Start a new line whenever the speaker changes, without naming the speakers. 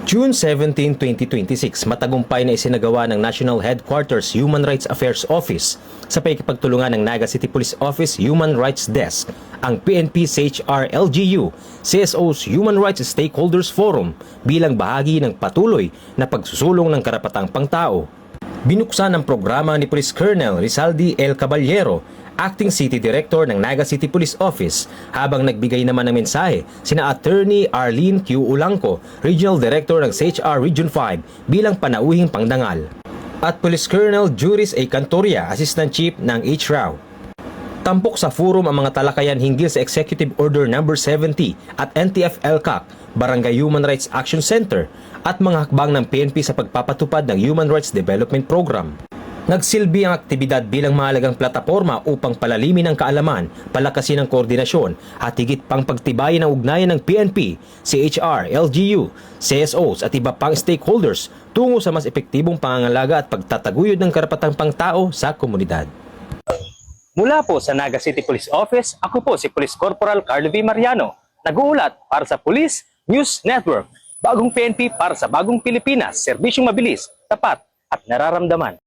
June 17, 2026, matagumpay na isinagawa ng National Headquarters Human Rights Affairs Office sa pakikipagtulungan ng Naga City Police Office Human Rights Desk, ang PNP CHR LGU, CSO's Human Rights Stakeholders Forum bilang bahagi ng patuloy na pagsusulong ng karapatang pangtao. Binuksan ang programa ni Police Colonel Rizaldi L. Caballero, Acting City Director ng Naga City Police Office, habang nagbigay naman ng mensahe sina Attorney Arlene Q. Ulangco, Regional Director ng CHR Region 5 bilang panauhing pangdangal, at Police Colonel Juris A. Cantoria, Assistant Chief ng HRAW. Tampok sa forum ang mga talakayan hinggil sa Executive Order No. 70 at NTF-ELCAC, Barangay Human Rights Action Center at mga hakbang ng PNP sa pagpapatupad ng Human Rights Development Program. Nagsilbi ang aktibidad bilang mahalagang plataporma upang palalimin ang kaalaman, palakasin ang koordinasyon at higit pang pagtibayin ang ugnayan ng PNP, CHR, LGU, CSOs at iba pang stakeholders tungo sa mas epektibong pangangalaga at pagtataguyod ng karapatang pangtao sa komunidad. Mula po sa Naga City Police Office, ako po si Police Corporal Carlo V. Mariano, nag-uulat para sa Police News Network, bagong PNP para sa bagong Pilipinas, serbisyong mabilis, tapat at nararamdaman.